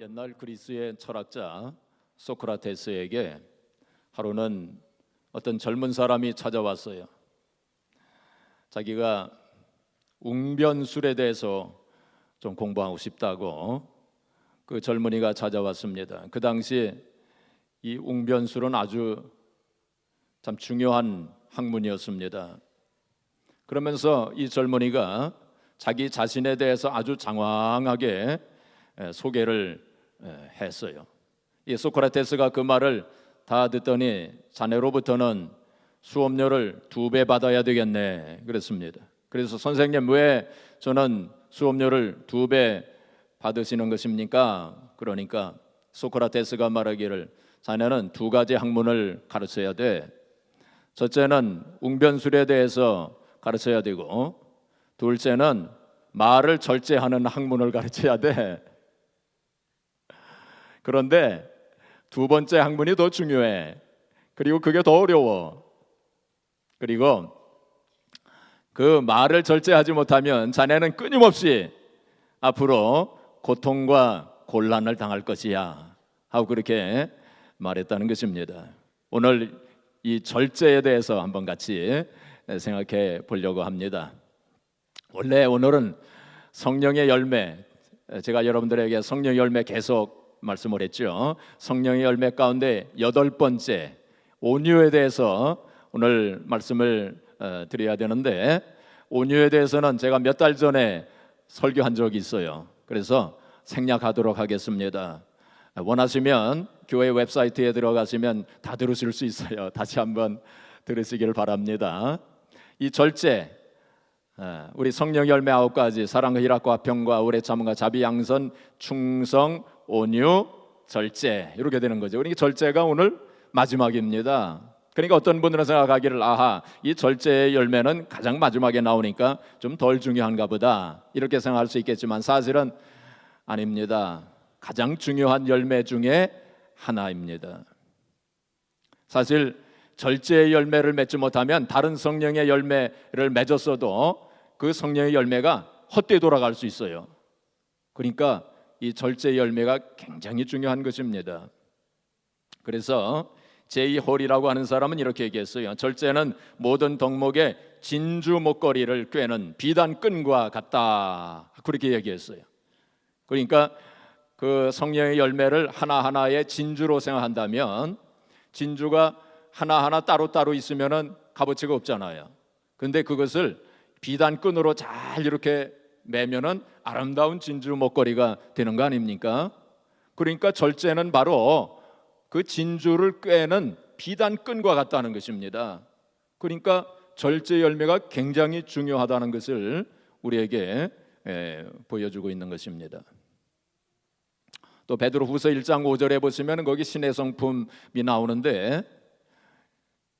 옛날 그리스의 철학자 소크라테스에게 하루는 어떤 젊은 사람이 찾아왔어요. 자기가 웅변술에 대해서 좀 공부하고 싶다고 그 젊은이가 찾아왔습니다. 그 당시 이 웅변술은 아주 참 중요한 학문이었습니다. 그러면서 이 젊은이가 자기 자신에 대해서 아주 장황하게 소개를 했어요. 이 소크라테스가 그 말을 다 듣더니 자네로부터는 수업료를 2배 받아야 되겠네 그랬습니다. 그래서 선생님, 왜 저는 수업료를 2배 받으시는 것입니까? 그러니까 소크라테스가 말하기를 자네는 2가지 학문을 가르쳐야 돼. 첫째는 웅변술에 대해서 가르쳐야 되고, 둘째는 말을 절제하는 학문을 가르쳐야 돼. 그런데 2번째 학문이 더 중요해. 그리고 그게 더 어려워. 그리고 그 말을 절제하지 못하면 자네는 끊임없이 앞으로 고통과 곤란을 당할 것이야 하고 그렇게 말했다는 것입니다. 오늘 이 절제에 대해서 한번 같이 생각해 보려고 합니다. 원래 오늘은 성령의 열매, 제가 여러분들에게 성령의 열매 계속 말씀을 했죠. 성령의 열매 가운데 8번째 온유에 대해서 오늘 말씀을 드려야 되는데, 온유에 대해서는 제가 몇 달 전에 설교한 적이 있어요. 그래서 생략하도록 하겠습니다. 원하시면 교회 웹사이트에 들어가시면 다 들으실 수 있어요. 다시 한번 들으시기를 바랍니다. 이 절제, 우리 성령 열매 9가지, 사랑과 희락과 화평과 오래 참음과 자비 양선 충성 온유 절제, 이렇게 되는 거죠. 그러니까 절제가 오늘 마지막입니다. 그러니까 어떤 분들은 생각하기를 이 절제의 열매는 가장 마지막에 나오니까 좀 덜 중요한가 보다 이렇게 생각할 수 있겠지만 사실은 아닙니다. 가장 중요한 열매 중에 하나입니다. 사실 절제의 열매를 맺지 못하면 다른 성령의 열매를 맺었어도 그 성령의 열매가 헛되이 돌아갈 수 있어요. 그러니까 이 절제의 열매가 굉장히 중요한 것입니다. 그래서 제이 홀이라고 하는 사람은 이렇게 얘기했어요. 절제는 모든 덕목의 진주 목걸이를 꿰는 비단 끈과 같다, 그렇게 얘기했어요. 그러니까 그 성령의 열매를 하나하나의 진주로 생각한다면, 진주가 하나하나 따로따로 있으면은 값어치가 없잖아요. 근데 그것을 비단 끈으로 잘 이렇게 매면은 아름다운 진주 목걸이가 되는 거 아닙니까? 그러니까 절제는 바로 그 진주를 꿰는 비단 끈과 같다는 것입니다. 그러니까 절제 열매가 굉장히 중요하다는 것을 우리에게 보여주고 있는 것입니다. 또 베드로후서 1장 5절에 보시면 거기 신의 성품이 나오는데,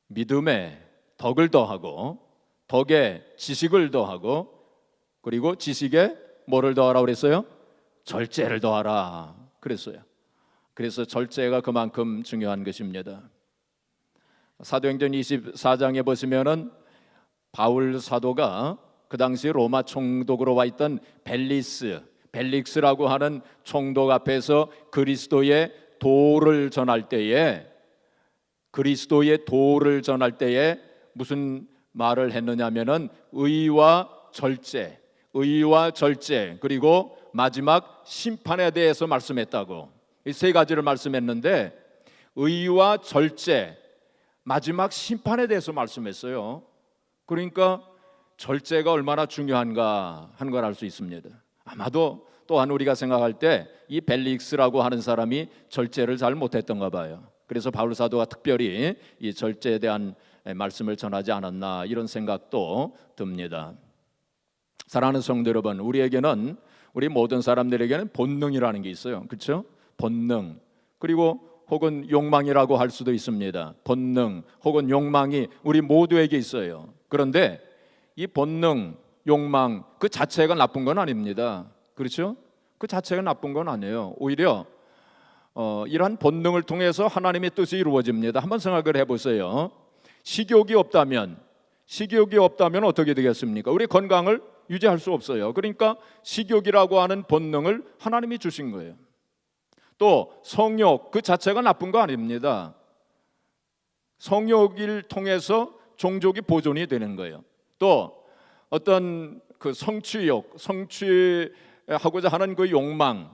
믿음에 덕을 더하고 덕에 지식을 더하고 그리고 지식에 뭐를 더하라 그랬어요? 절제를 더하라 그랬어요. 그래서 절제가 그만큼 중요한 것입니다. 사도행전 24장에 보시면은 바울 사도가 그 당시 로마 총독으로 와 있던 벨릭스라고 하는 총독 앞에서 그리스도의 도를 전할 때에 무슨 말을 했느냐면은 의와 절제 그리고 마지막 심판에 대해서 말씀했다고. 이 3가지를 말씀했는데 의와 절제, 마지막 심판에 대해서 말씀했어요. 그러니까 절제가 얼마나 중요한가 하는 걸 알 수 있습니다. 아마도 또한 우리가 생각할 때 이 벨릭스라고 하는 사람이 절제를 잘 못했던가 봐요. 그래서 바울 사도가 특별히 이 절제에 대한 말씀을 전하지 않았나, 이런 생각도 듭니다. 사랑하는 성도 여러분, 우리 모든 사람들에게는 본능이라는 게 있어요. 그렇죠? 본능, 그리고 혹은 욕망이라고 할 수도 있습니다. 본능 혹은 욕망이 우리 모두에게 있어요. 그런데 이 본능, 욕망 그 자체가 나쁜 건 아닙니다. 그렇죠? 그 자체가 나쁜 건 아니에요. 오히려 이러한 본능을 통해서 하나님의 뜻이 이루어집니다. 한번 생각을 해보세요. 식욕이 없다면 어떻게 되겠습니까? 우리 건강을 유지할 수 없어요. 그러니까 식욕이라고 하는 본능을 하나님이 주신 거예요. 또 성욕 그 자체가 나쁜 거 아닙니다. 성욕을 통해서 종족이 보존이 되는 거예요. 또 어떤 그 성취욕, 성취하고자 하는 그 욕망,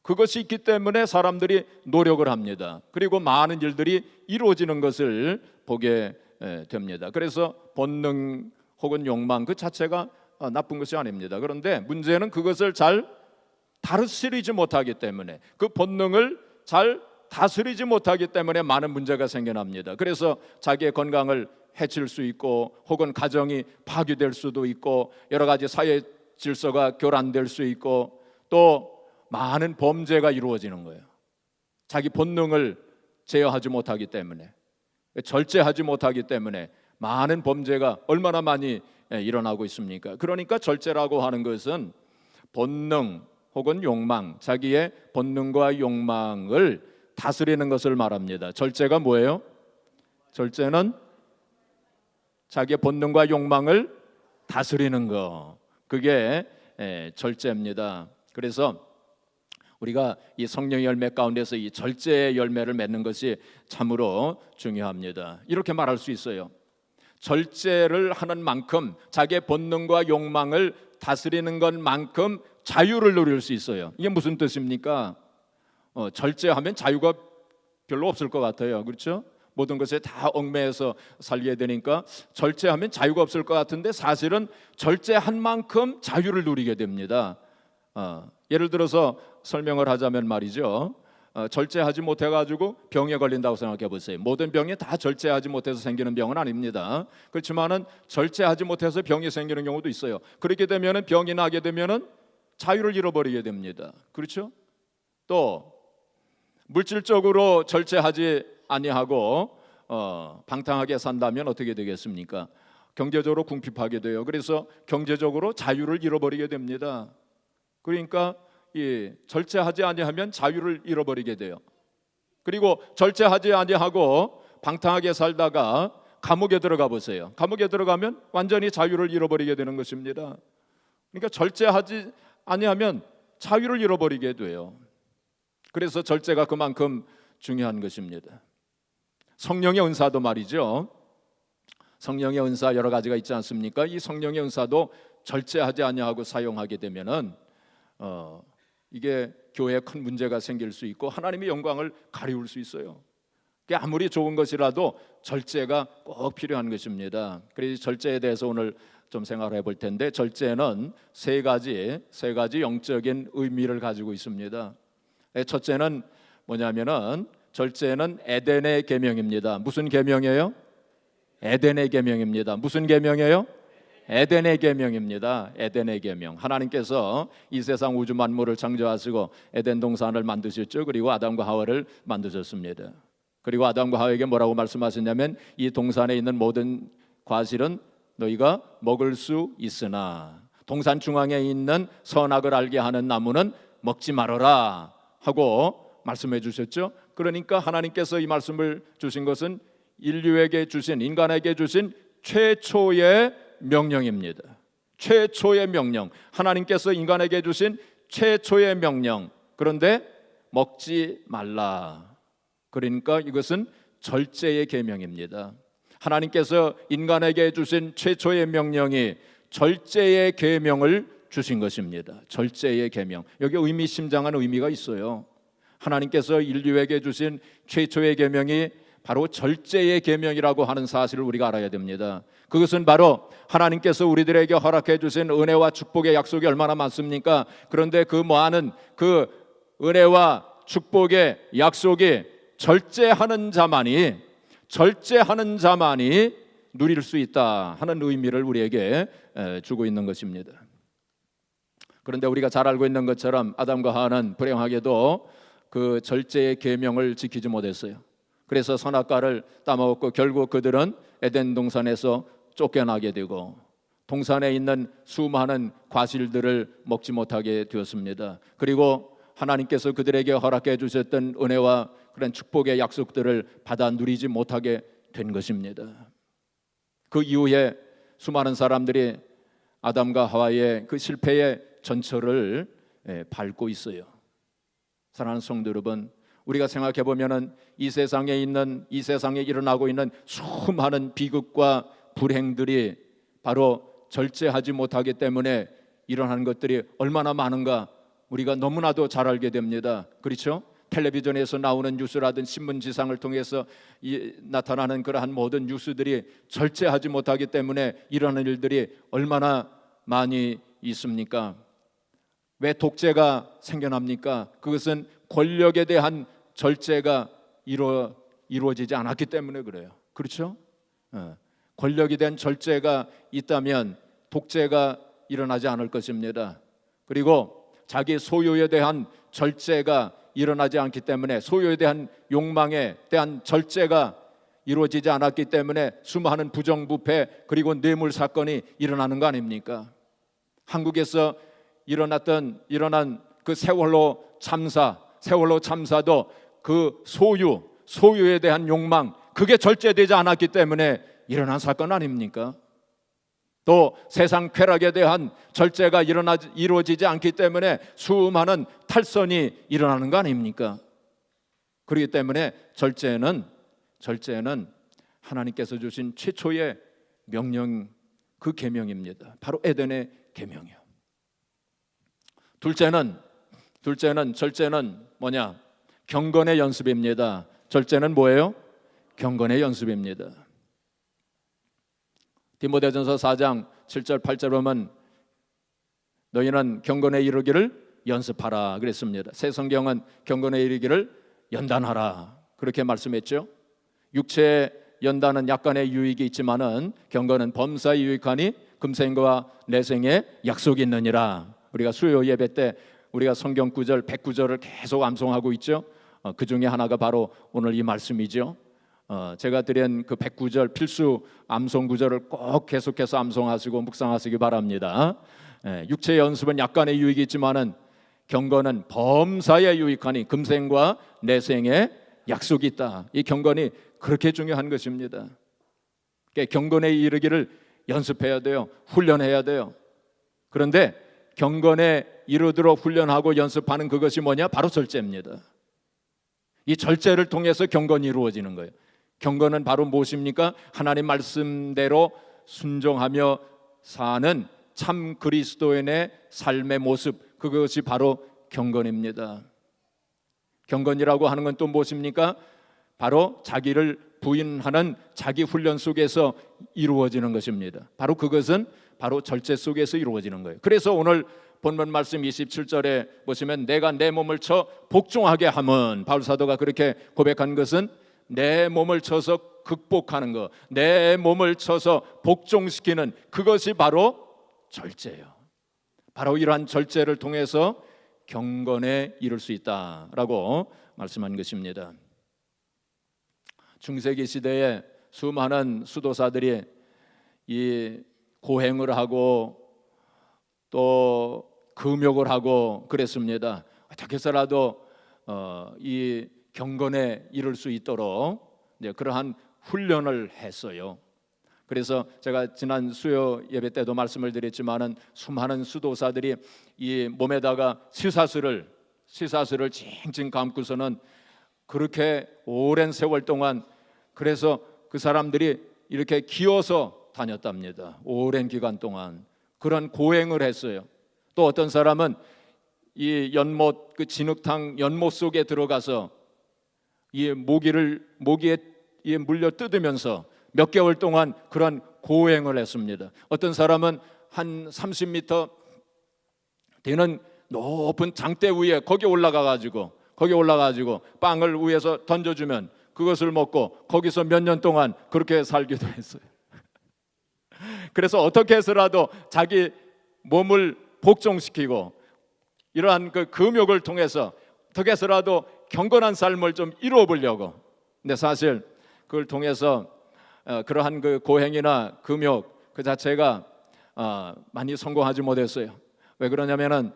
그것이 있기 때문에 사람들이 노력을 합니다. 그리고 많은 일들이 이루어지는 것을 보게 됩니다. 그래서 본능 혹은 욕망 그 자체가 나쁜 것이 아닙니다. 그런데 문제는 그것을 잘 다스리지 못하기 때문에, 그 본능을 잘 다스리지 못하기 때문에 많은 문제가 생겨납니다. 그래서 자기의 건강을 해칠 수 있고, 혹은 가정이 파괴될 수도 있고, 여러 가지 사회 질서가 교란될 수 있고, 또 많은 범죄가 이루어지는 거예요. 자기 본능을 제어하지 못하기 때문에, 절제하지 못하기 때문에 많은 범죄가 얼마나 많이 일어나고 있습니까? 그러니까 절제라고 하는 것은 본능 혹은 욕망, 자기의 본능과 욕망을 다스리는 것을 말합니다. 절제가 뭐예요? 절제는 자기의 본능과 욕망을 다스리는 거, 그게 절제입니다. 그래서 우리가 이 성령의 열매 가운데서 이 절제의 열매를 맺는 것이 참으로 중요합니다. 이렇게 말할 수 있어요. 절제를 하는 만큼, 자기의 본능과 욕망을 다스리는 것만큼 자유를 누릴 수 있어요. 이게 무슨 뜻입니까? 절제하면 자유가 별로 없을 것 같아요. 그렇죠? 모든 것에 다 얽매여서 살게 되니까 절제하면 자유가 없을 것 같은데, 사실은 절제한 만큼 자유를 누리게 됩니다. 예를 들어서 설명을 하자면 말이죠, 절제하지 못해가지고 병에 걸린다고 생각해 보세요. 모든 병이 다 절제하지 못해서 생기는 병은 아닙니다. 그렇지만은 절제하지 못해서 병이 생기는 경우도 있어요. 그렇게 되면은, 병이 나게 되면은 자유를 잃어버리게 됩니다. 그렇죠? 또 물질적으로 절제하지 아니하고 방탕하게 산다면 어떻게 되겠습니까? 경제적으로 궁핍하게 돼요. 그래서 경제적으로 자유를 잃어버리게 됩니다. 그러니까 절제하지 아니하면 자유를 잃어버리게 돼요. 그리고 절제하지 아니하고 방탕하게 살다가 감옥에 들어가 보세요. 감옥에 들어가면 완전히 자유를 잃어버리게 되는 것입니다. 그러니까 절제하지 아니하면 자유를 잃어버리게 돼요. 그래서 절제가 그만큼 중요한 것입니다. 성령의 은사도 말이죠, 성령의 은사 여러 가지가 있지 않습니까? 이 성령의 은사도 절제하지 아니하고 사용하게 되면은 이게 교회에 큰 문제가 생길 수 있고, 하나님의 영광을 가리울 수 있어요. 아무리 좋은 것이라도 절제가 꼭 필요한 것입니다. 그래서 절제에 대해서 오늘 좀 생각해 볼 텐데, 절제는 세 가지 영적인 의미를 가지고 있습니다. 첫째는 뭐냐면은, 절제는 에덴의 계명입니다. 무슨 계명이에요? 에덴의 계명입니다. 무슨 계명이에요? 에덴의 계명입니다. 에덴의 계명. 하나님께서 이 세상 우주 만물을 창조하시고 에덴 동산을 만드셨죠. 그리고 아담과 하와를 만드셨습니다. 그리고 아담과 하와에게 뭐라고 말씀하셨냐면, 이 동산에 있는 모든 과실은 너희가 먹을 수 있으나 동산 중앙에 있는 선악을 알게 하는 나무는 먹지 말아라 하고 말씀해 주셨죠. 그러니까 하나님께서 이 말씀을 주신 것은 인류에게 주신, 인간에게 주신 최초의 명령입니다. 최초의 명령, 하나님께서 인간에게 주신 최초의 명령. 그런데 먹지 말라. 그러니까 이것은 절제의 계명입니다. 하나님께서 인간에게 주신 최초의 명령이 절제의 계명을 주신 것입니다. 절제의 계명. 여기 의미심장한 의미가 있어요. 하나님께서 인류에게 주신 최초의 계명이 바로 절제의 계명이라고 하는 사실을 우리가 알아야 됩니다. 그것은 바로 하나님께서 우리들에게 허락해 주신 은혜와 축복의 약속이 얼마나 많습니까? 그런데 그 많은 그 은혜와 축복의 약속이 절제하는 자만이 누릴 수 있다 하는 의미를 우리에게 주고 있는 것입니다. 그런데 우리가 잘 알고 있는 것처럼 아담과 하와는 불행하게도 그 절제의 계명을 지키지 못했어요. 그래서 선악과를 따먹었고, 결국 그들은 에덴 동산에서 쫓겨나게 되고 동산에 있는 수많은 과실들을 먹지 못하게 되었습니다. 그리고 하나님께서 그들에게 허락해 주셨던 은혜와 그런 축복의 약속들을 받아 누리지 못하게 된 것입니다. 그 이후에 수많은 사람들이 아담과 하와의 그 실패의 전철을 밟고 있어요. 사랑하는 성도 여러분, 우리가 생각해 보면은 이 세상에 일어나고 있는 수많은 비극과 불행들이 바로 절제하지 못하기 때문에 일어나는 것들이 얼마나 많은가 우리가 너무나도 잘 알게 됩니다. 그렇죠? 텔레비전에서 나오는 뉴스라든 신문지상을 통해서 나타나는 그러한 모든 뉴스들이 절제하지 못하기 때문에 일어나는 일들이 얼마나 많이 있습니까? 왜 독재가 생겨납니까? 그것은 권력에 대한 절제가 이루어지지 않았기 때문에 그래요. 그렇죠? 권력에 대한 절제가 있다면 독재가 일어나지 않을 것입니다. 그리고 자기 소유에 대한 절제가 일어나지 않기 때문에, 소유에 대한 욕망에 대한 절제가 이루어지지 않았기 때문에 수많은 부정부패 그리고 뇌물 사건이 일어나는 거 아닙니까? 한국에서 일어난 그 세월호 참사도 그 소유에 대한 욕망, 그게 절제되지 않았기 때문에 일어난 사건 아닙니까? 또 세상 쾌락에 대한 절제가 이루어지지 않기 때문에 수많은 탈선이 일어나는 거 아닙니까? 그렇기 때문에 절제는 하나님께서 주신 최초의 명령, 그 계명입니다. 바로 에덴의 계명이요. 둘째는 절제는 뭐냐? 경건의 연습입니다. 절제는 뭐예요? 경건의 연습입니다. 디모데전서 4장 7절 8절 보면 너희는 경건에 이르기를 연습하라 그랬습니다. 새 성경은 경건에 이르기를 연단하라 그렇게 말씀했죠. 육체의 연단은 약간의 유익이 있지만은 경건은 범사에 유익하니 금생과 내생에 약속이 있느니라. 우리가 수요 예배 때 우리가 성경 구절 109절을 계속 암송하고 있죠. 그 중에 하나가 바로 오늘 이 말씀이죠. 제가 드린 그 109절 필수 암송 구절을 꼭 계속해서 암송하시고 묵상하시기 바랍니다. 육체의 연습은 약간의 유익이 있지만은 경건은 범사에 유익하니 금생과 내생에 약속이 있다. 이 경건이 그렇게 중요한 것입니다. 경건에 이르기를 연습해야 돼요. 훈련해야 돼요. 그런데 경건에 이르도록 훈련하고 연습하는 그것이 뭐냐? 바로 절제입니다. 이 절제를 통해서 경건이 이루어지는 거예요. 경건은 바로 무엇입니까? 하나님 말씀대로 순종하며 사는 참 그리스도인의 삶의 모습, 그것이 바로 경건입니다. 경건이라고 하는 건 또 무엇입니까? 바로 자기를 부인하는 자기 훈련 속에서 이루어지는 것입니다. 바로 그것은 바로 절제 속에서 이루어지는 거예요. 그래서 오늘 본문 말씀 27절에 보시면 내가 내 몸을 쳐 복종하게 함은, 바울 사도가 그렇게 고백한 것은 내 몸을 쳐서 극복하는 것, 내 몸을 쳐서 복종시키는 그것이 바로 절제예요. 바로 이러한 절제를 통해서 경건에 이를 수 있다라고 말씀한 것입니다. 중세기 시대에 수많은 수도사들이 이 고행을 하고 또 금욕을 하고 그랬습니다. 어떻게 해서라도 이 경건에 이를 수 있도록 그러한 훈련을 했어요. 그래서 제가 지난 수요 예배 때도 말씀을 드렸지만은 수많은 수도사들이 이 몸에다가 쇠사슬을 징징 감고서는 그렇게 오랜 세월 동안, 그래서 그 사람들이 이렇게 기어서 다녔답니다. 오랜 기간 동안 그런 고행을 했어요. 또 어떤 사람은 이 연못, 그 진흙탕 연못 속에 들어가서 이 모기에 물려 뜯으면서 몇 개월 동안 그런 고행을 했습니다. 어떤 사람은 한 30m 되는 높은 장대 위에 거기 올라가가지고 빵을 위에서 던져주면 그것을 먹고 거기서 몇 년 동안 그렇게 살기도 했어요. 그래서 어떻게 해서라도 자기 몸을 복종시키고 이러한 그 금욕을 통해서 어떻게 해서라도 경건한 삶을 좀 이루어 보려고. 근데 사실 그걸 통해서 그러한 그 고행이나 금욕 그 자체가 많이 성공하지 못했어요. 왜 그러냐면은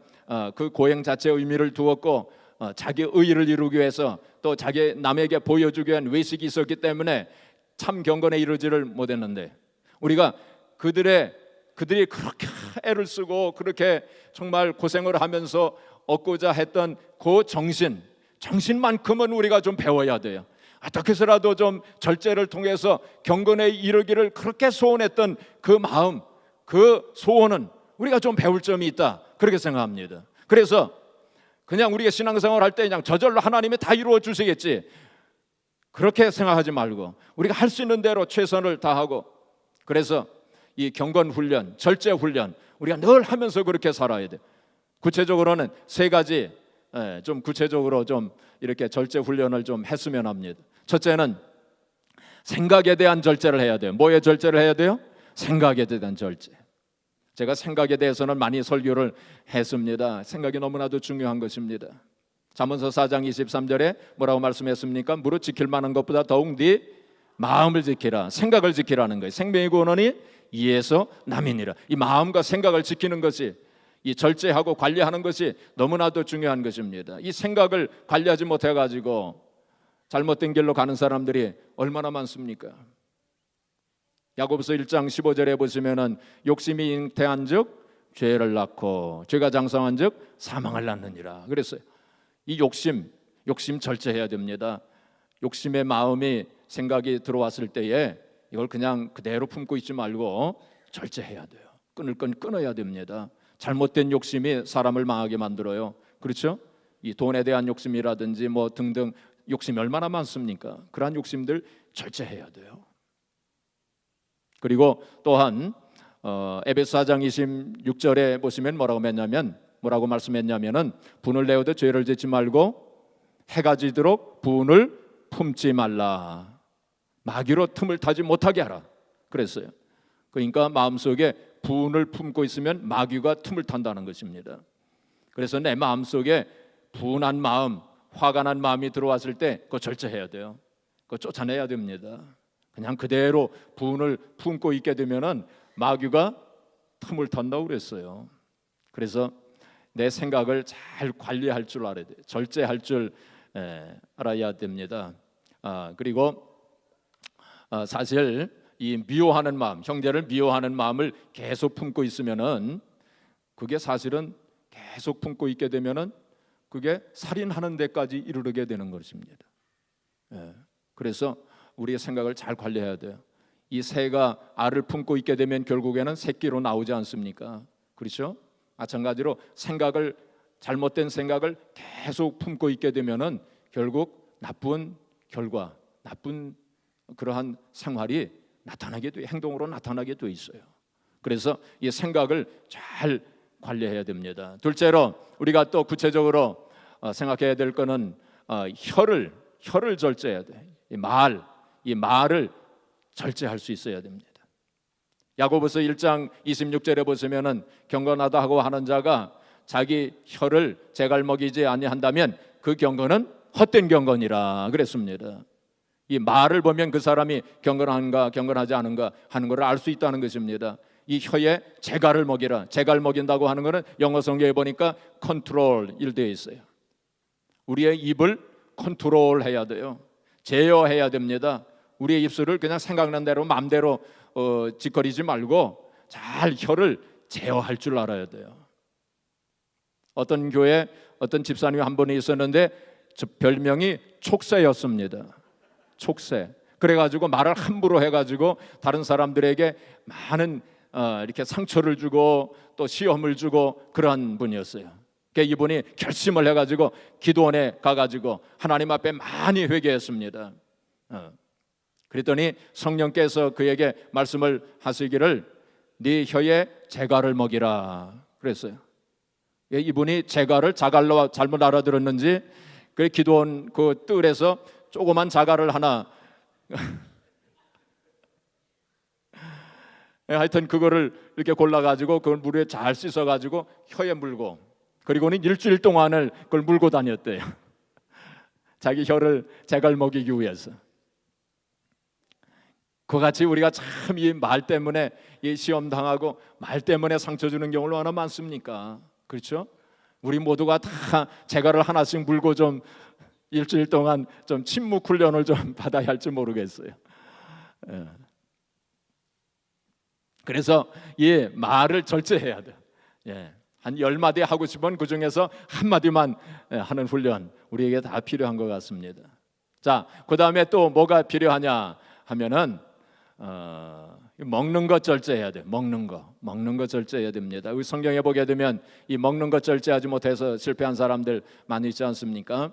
그 고행 자체의 의미를 두었고 자기 의의를 이루기 위해서 또 자기 남에게 보여주기 위한 외식이 있었기 때문에 참 경건에 이르지를 못했는데, 우리가 그들이 그렇게 애를 쓰고 그렇게 정말 고생을 하면서 얻고자 했던 그 정신만큼은 우리가 좀 배워야 돼요. 어떻게 해서라도 좀 절제를 통해서 경건에 이르기를 그렇게 소원했던 그 마음, 그 소원은 우리가 좀 배울 점이 있다, 그렇게 생각합니다. 그래서 그냥 우리가 신앙생활 할 때 그냥 저절로 하나님이 다 이루어 주시겠지, 그렇게 생각하지 말고 우리가 할 수 있는 대로 최선을 다하고, 그래서 이 경건 훈련, 절제 훈련 우리가 늘 하면서 그렇게 살아야 돼. 구체적으로는 세 가지 좀 구체적으로 좀 이렇게 절제 훈련을 좀 했으면 합니다. 첫째는 생각에 대한 절제를 해야 돼요. 뭐에 절제를 해야 돼요? 생각에 대한 절제. 제가 생각에 대해서는 많이 설교를 했습니다. 생각이 너무나도 중요한 것입니다. 잠언서 4장 23절에 뭐라고 말씀했습니까? 무릇 지킬 만한 것보다 더욱 네 마음을 지키라, 생각을 지키라는 거예요. 생명의 근원이 이에서 남이니라. 이 마음과 생각을 지키는 것이, 이 절제하고 관리하는 것이 너무나도 중요한 것입니다. 이 생각을 관리하지 못해 가지고 잘못된 길로 가는 사람들이 얼마나 많습니까? 야고보서 1장 15절에 보시면은 욕심이 잉태한즉 죄를 낳고 죄가 장성한즉 사망을 낳느니라 그랬어요. 이 욕심 절제해야 됩니다. 욕심의 마음이, 생각이 들어왔을 때에 이걸 그냥 그대로 품고 있지 말고 절제해야 돼요. 끊을 건 끊어야 됩니다. 잘못된 욕심이 사람을 망하게 만들어요. 그렇죠? 이 돈에 대한 욕심이라든지 뭐 등등 욕심이 얼마나 많습니까? 그러한 욕심들 절제해야 돼요. 그리고 또한 에베소 4장 26절에 보시면 뭐라고 말씀했냐면은 분을 내어도 죄를 짓지 말고 해가 지도록 분을 품지 말라. 마귀로 틈을 타지 못하게 하라 그랬어요. 그러니까 마음속에 분을 품고 있으면 마귀가 틈을 탄다는 것입니다. 그래서 내 마음속에 분한 마음, 화가 난 마음이 들어왔을 때 그거 절제해야 돼요. 그거 쫓아내야 됩니다. 그냥 그대로 분을 품고 있게 되면은 마귀가 틈을 탄다고 그랬어요. 그래서 내 생각을 잘 관리할 줄 알아야 돼요. 절제할 줄 알아야 됩니다. 그리고 사실 이 미워하는 마음, 형제를 미워하는 마음을 계속 품고 있으면은, 그게 사실은 계속 품고 있게 되면은 그게 살인하는 데까지 이르게 되는 것입니다. 그래서 우리의 생각을 잘 관리해야 돼요. 이 새가 알을 품고 있게 되면 결국에는 새끼로 나오지 않습니까? 그렇죠? 마찬가지로 잘못된 생각을 계속 품고 있게 되면은 결국 나쁜 결과, 나쁜 그러한 생활이 나타나게 돼, 행동으로 나타나게 돼 있어요. 그래서 이 생각을 잘 관리해야 됩니다. 둘째로 우리가 또 구체적으로 생각해야 될 거는 혀를 절제해야 돼. 이 말을 절제할 수 있어야 됩니다. 야고보서 1장 26절에 보시면은 경건하다 하고 하는 자가 자기 혀를 제갈먹이지 아니한다면 그 경건은 헛된 경건이라 그랬습니다. 이 말을 보면 그 사람이 경건한가 경건하지 않은가 하는 것을 알 수 있다는 것입니다. 이 혀에 제갈을 먹이라. 제갈 먹인다고 하는 것은 영어 성경에 보니까 컨트롤 일되어 있어요. 우리의 입을 컨트롤해야 돼요. 제어해야 됩니다. 우리의 입술을 그냥 생각난 대로 마음대로 짓거리지 말고 잘 혀를 제어할 줄 알아야 돼요. 어떤 교회 어떤 집사님이 한 분이 있었는데 별명이 촉새였습니다. 촉새. 그래가지고 말을 함부로 해가지고 다른 사람들에게 많은 이렇게 상처를 주고 또 시험을 주고 그러한 분이었어요. 그러니까 이분이 결심을 해가지고 기도원에 가가지고 하나님 앞에 많이 회개했습니다. 그랬더니 성령께서 그에게 말씀을 하시기를 네 혀에 제갈을 먹이라 그랬어요. 이분이 제갈을 자갈로 잘못 알아들었는지 그 기도원 그 뜰에서 조그만 자갈을 하나 하여튼 그거를 이렇게 골라가지고 그걸 물에 잘 씻어가지고 혀에 물고, 그리고는 일주일 동안을 그걸 물고 다녔대요. 자기 혀를 제갈 먹이기 위해서. 그같이 우리가 참 이 말 때문에 이 시험 당하고 말 때문에 상처 주는 경우가 얼마나 많습니까? 그렇죠? 우리 모두가 다 제갈을 하나씩 물고 좀 일주일 동안 좀 침묵 훈련을 좀 받아야 할지 모르겠어요. 그래서 이 말을 절제해야 돼. 한 10마디 하고 싶은 그 중에서 한 마디만 하는 훈련 우리에게 다 필요한 것 같습니다. 자, 그 다음에 또 뭐가 필요하냐 하면은 먹는 것 절제해야 돼. 먹는 거 절제해야 됩니다. 우리 성경에 보게 되면 이 먹는 것 절제하지 못해서 실패한 사람들 많이 있지 않습니까?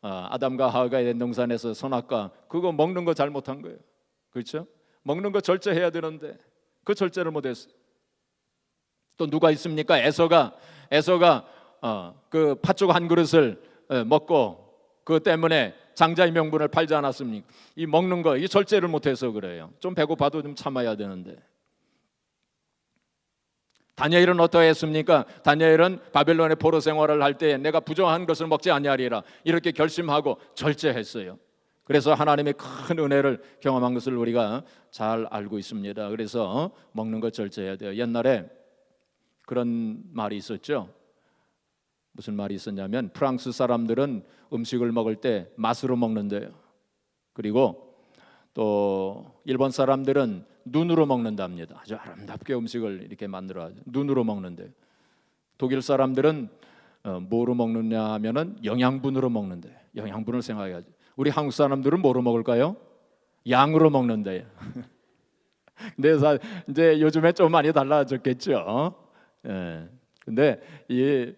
아담과 하와가 에덴 동산에서 선악과 그거 먹는 거 잘못한 거예요. 그렇죠? 먹는 거 절제해야 되는데 그 절제를 못했어요. 또 누가 있습니까? 에서가 그 팥죽 한 그릇을 먹고 그 때문에 장자의 명분을 팔지 않았습니까? 이 먹는 거 이 절제를 못해서 그래요. 좀 배고파도 좀 참아야 되는데. 다니엘은 어떠했습니까? 다니엘은 바벨론의 포로 생활을 할 때 내가 부정한 것을 먹지 아니하리라 이렇게 결심하고 절제했어요. 그래서 하나님의 큰 은혜를 경험한 것을 우리가 잘 알고 있습니다. 그래서 먹는 것 절제해야 돼요. 옛날에 그런 말이 있었죠. 무슨 말이 있었냐면 프랑스 사람들은 음식을 먹을 때 맛으로 먹는데요. 그리고 또 일본 사람들은 눈으로 먹는답니다. 아주 아름답게 음식을 이렇게 만들어 눈으로 먹는데 독일 사람들은 뭐로 먹느냐 하면은 영양분으로 먹는데 영양분을 생각해야지. 우리 한국 사람들은 뭐로 먹을까요? 양으로 먹는데. 근데 이제 요즘에 좀 많이 달라졌겠죠. 예. 근데 이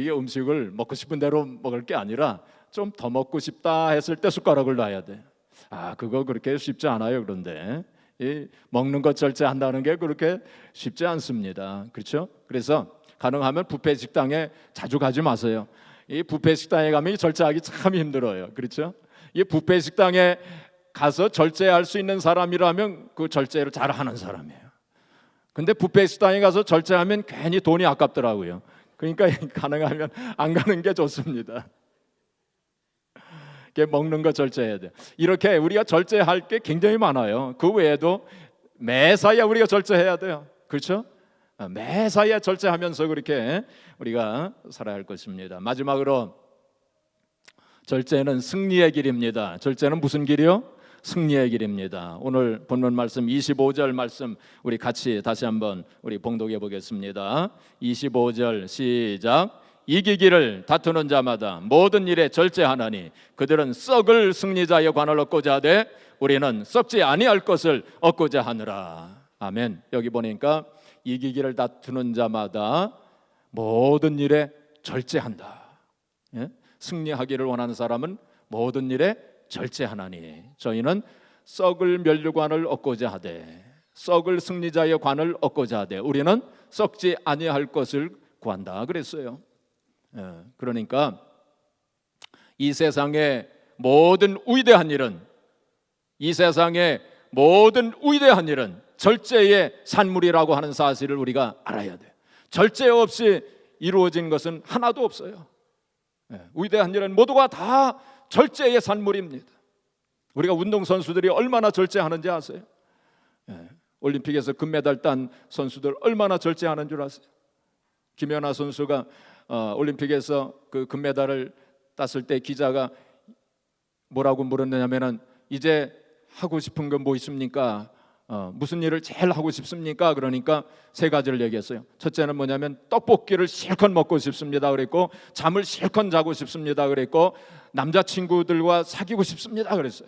음식을 먹고 싶은 대로 먹을 게 아니라 좀 더 먹고 싶다 했을 때 숟가락을 놔야 돼. 그거 그렇게 쉽지 않아요. 그런데 이 먹는 것 절제한다는 게 그렇게 쉽지 않습니다. 그렇죠? 그래서 가능하면 뷔페 식당에 자주 가지 마세요. 이 뷔페 식당에 가면 절제하기 참 힘들어요. 그렇죠? 이 뷔페 식당에 가서 절제할 수 있는 사람이라면 그 절제를 잘 하는 사람이에요. 근데 뷔페 식당에 가서 절제하면 괜히 돈이 아깝더라고요. 그러니까 가능하면 안 가는 게 좋습니다. 먹는 거 절제해야 돼요. 이렇게 우리가 절제할 게 굉장히 많아요. 그 외에도 매사에 우리가 절제해야 돼요. 그렇죠? 매사에 절제하면서 그렇게 우리가 살아야 할 것입니다. 마지막으로 절제는 승리의 길입니다. 절제는 무슨 길이요? 승리의 길입니다. 오늘 본문 말씀 25절 말씀 우리 같이 다시 한번 우리 봉독해 보겠습니다. 25절 시작. 이기기를 다투는 자마다 모든 일에 절제하나니 그들은 썩을 승리자의 관을 얻고자 하되 우리는 썩지 아니할 것을 얻고자 하느라. 아멘. 여기 보니까 이기기를 다투는 자마다 모든 일에 절제한다. 예? 승리하기를 원하는 사람은 모든 일에 절제하나니 저희는 썩을 면류관을 얻고자 하되 썩을 승리자의 관을 얻고자 하되 우리는 썩지 아니할 것을 구한다 그랬어요. 그러니까 이 세상의 모든 위대한 일은 절제의 산물이라고 하는 사실을 우리가 알아야 돼요. 절제 없이 이루어진 것은 하나도 없어요. 위대한 일은 모두가 다 절제의 산물입니다. 우리가 운동선수들이 얼마나 절제하는지 아세요? 올림픽에서 금메달 딴 선수들 얼마나 절제하는 줄 아세요? 김연아 선수가 올림픽에서 그 금메달을 땄을 때 기자가 뭐라고 물었느냐면은 이제 하고 싶은 건 뭐 있습니까? 무슨 일을 제일 하고 싶습니까? 그러니까 세 가지를 얘기했어요. 첫째는 뭐냐면 떡볶이를 실컷 먹고 싶습니다 그랬고 잠을 실컷 자고 싶습니다 그랬고 남자친구들과 사귀고 싶습니다 그랬어요.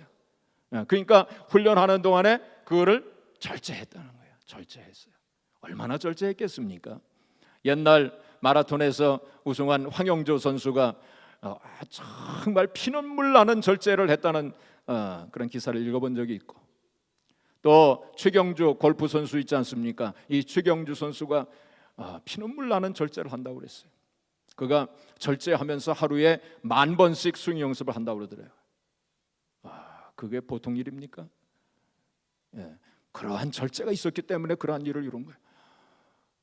그러니까 훈련하는 동안에 그거를 절제했다는 거예요. 절제했어요. 얼마나 절제했겠습니까? 옛날 마라톤에서 우승한 황영조 선수가 정말 피눈물 나는 절제를 했다는 그런 기사를 읽어본 적이 있고 또 최경주 골프 선수 있지 않습니까? 이 최경주 선수가 피눈물 나는 절제를 한다고 그랬어요. 그가 절제하면서 하루에 10,000번씩 스윙 연습을 한다고 그러더래요. 그게 보통 일입니까? 그러한 절제가 있었기 때문에 그러한 일을 이룬 거예요.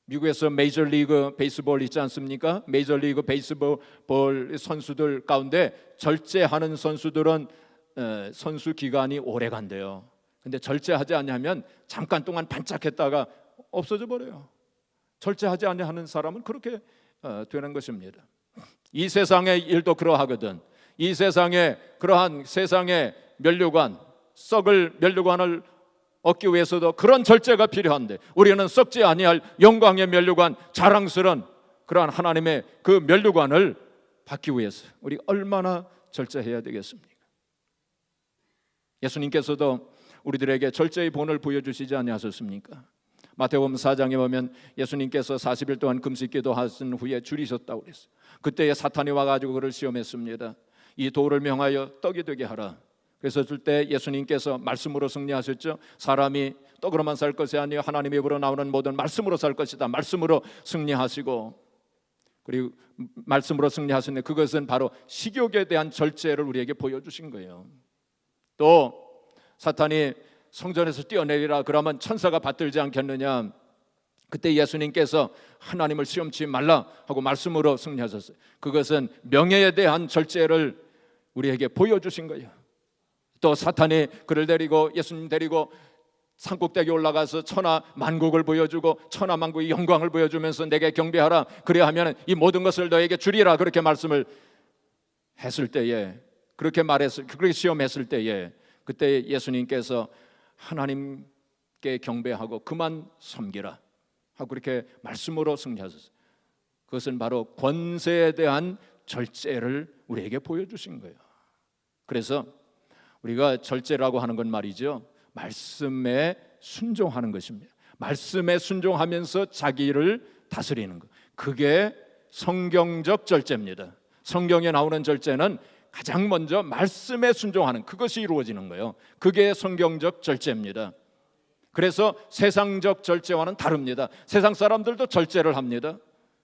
미국에서 메이저리그 베이스볼 있지 않습니까? 메이저리그 베이스볼 선수들 가운데 절제하는 선수들은 선수 기간이 오래 간대요. 근데 절제하지 않으면 잠깐 동안 반짝했다가 없어져 버려요. 절제하지 않는 사람은 그렇게 되는 것입니다. 이 세상의 일도 그러하거든. 이 세상에 그러한 세상의 면류관, 썩을 면류관을 얻기 위해서도 그런 절제가 필요한데, 우리는 썩지 아니할 영광의 면류관, 자랑스러운 그러한 하나님의 그 면류관을 받기 위해서 우리 얼마나 절제해야 되겠습니까? 예수님께서도 우리들에게 절제의 본을 보여주시지 아니하셨습니까? 마태복음 4장에 보면 예수님께서 40일 동안 금식기도 하신 후에 줄이셨다고 그랬어요. 그때에 사탄이 와가지고 그를 시험했습니다. 이 돌을 명하여 떡이 되게 하라. 그래서 줄 때 예수님께서 말씀으로 승리하셨죠. 사람이 떡으로만 살 것이 아니요 하나님의 입으로 나오는 모든 말씀으로 살 것이다. 말씀으로 승리하시고, 그리고 말씀으로 승리하셨는데 그것은 바로 식욕에 대한 절제를 우리에게 보여주신 거예요. 또 사탄이 성전에서 뛰어내리라 그러면 천사가 받들지 않겠느냐. 그때 예수님께서 하나님을 시험치 말라 하고 말씀으로 승리하셨어요. 그것은 명예에 대한 절제를 우리에게 보여주신 거예요. 또 사탄이 그를 데리고, 예수님 데리고 산꼭대기에 올라가서 천하 만국을 보여주고 천하 만국의 영광을 보여주면서 내게 경배하라, 그래야 하면 이 모든 것을 너에게 주리라, 그렇게 말씀을 했을 때에, 그렇게 시험했을 때에, 그때 예수님께서 하나님께 경배하고 그만 섬기라 하고 그렇게 말씀으로 승리하셨어요. 그것은 바로 권세에 대한 절제를 우리에게 보여주신 거예요. 그래서 우리가 절제라고 하는 건 말이죠, 말씀에 순종하는 것입니다. 말씀에 순종하면서 자기를 다스리는 것, 그게 성경적 절제입니다. 성경에 나오는 절제는 가장 먼저 말씀에 순종하는, 그것이 이루어지는 거예요. 그게 성경적 절제입니다. 그래서 세상적 절제와는 다릅니다. 세상 사람들도 절제를 합니다.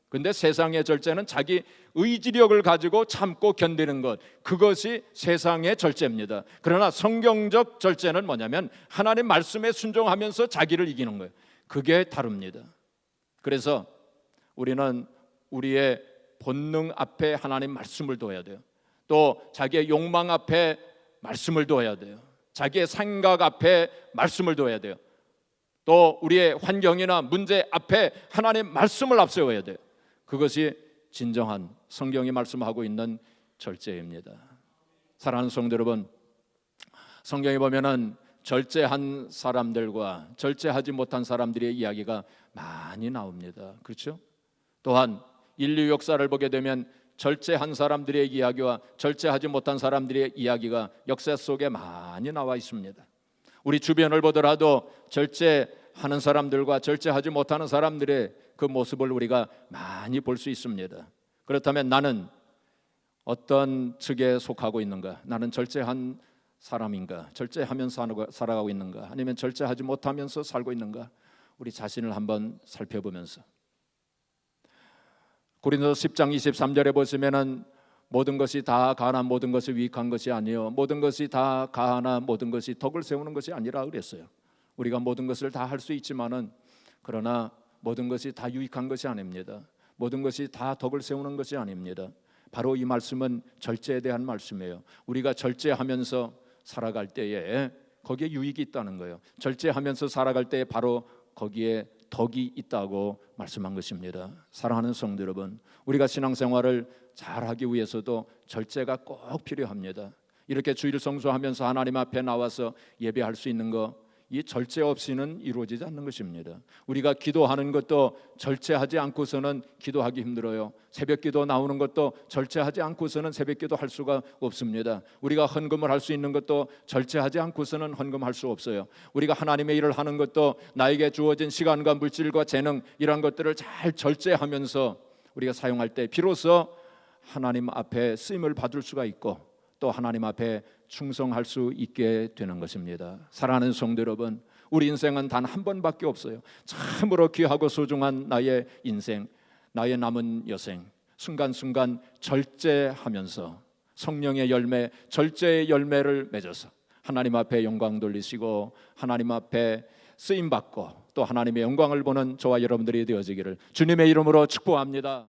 근데 세상의 절제는 자기 의지력을 가지고 참고 견디는 것, 그것이 세상의 절제입니다. 그러나 성경적 절제는 뭐냐면 하나님 말씀에 순종하면서 자기를 이기는 거예요. 그게 다릅니다. 그래서 우리는 우리의 본능 앞에 하나님 말씀을 둬야 돼요. 또 자기의 욕망 앞에 말씀을 둬야 돼요. 자기의 생각 앞에 말씀을 둬야 돼요. 또 우리의 환경이나 문제 앞에 하나님 말씀을 앞세워야 돼요. 그것이 진정한 성경이 말씀하고 있는 절제입니다. 사랑하는 성도 여러분, 성경에 보면은 절제한 사람들과 절제하지 못한 사람들의 이야기가 많이 나옵니다. 그렇죠? 또한 인류 역사를 보게 되면 절제한 사람들의 이야기와 절제하지 못한 사람들의 이야기가 역사 속에 많이 나와 있습니다. 우리 주변을 보더라도 절제하는 사람들과 절제하지 못하는 사람들의 그 모습을 우리가 많이 볼 수 있습니다. 그렇다면 나는 어떤 측에 속하고 있는가? 나는 절제한 사람인가? 절제하면서 살아가고 있는가? 아니면 절제하지 못하면서 살고 있는가? 우리 자신을 한번 살펴보면서, 고린도서 10장 23절에 보시면은 모든 것이 다 가나 모든 것이 유익한 것이 아니요 모든 것이 다 가나 모든 것이 덕을 세우는 것이 아니라 그랬어요. 우리가 모든 것을 다 할 수 있지만은, 그러나 모든 것이 다 유익한 것이 아닙니다. 모든 것이 다 덕을 세우는 것이 아닙니다. 바로 이 말씀은 절제에 대한 말씀이에요. 우리가 절제하면서 살아갈 때에 거기에 유익이 있다는 거예요. 절제하면서 살아갈 때에 바로 거기에 덕이 있다고 말씀한 것입니다. 사랑하는 성도 여러분, 우리가 신앙생활을 잘하기 위해서도 절제가 꼭 필요합니다. 이렇게 주일 성수하면서 하나님 앞에 나와서 예배할 수 있는 거, 이 절제 없이는 이루어지지 않는 것입니다. 우리가 기도하는 것도 절제하지 않고서는 기도하기 힘들어요. 새벽기도 나오는 것도 절제하지 않고서는 새벽기도 할 수가 없습니다. 우리가 헌금을 할 수 있는 것도 절제하지 않고서는 헌금할 수 없어요. 우리가 하나님의 일을 하는 것도 나에게 주어진 시간과 물질과 재능, 이런 것들을 잘 절제하면서 우리가 사용할 때 비로소 하나님 앞에 쓰임을 받을 수가 있고 또 하나님 앞에 충성할 수 있게 되는 것입니다. 사랑하는 성도 여러분, 우리 인생은 단 한 번밖에 없어요. 참으로 귀하고 소중한 나의 인생, 나의 남은 여생, 순간순간 절제하면서 성령의 열매, 절제의 열매를 맺어서 하나님 앞에 영광 돌리시고 하나님 앞에 쓰임받고 또 하나님의 영광을 보는 저와 여러분들이 되어지기를 주님의 이름으로 축복합니다.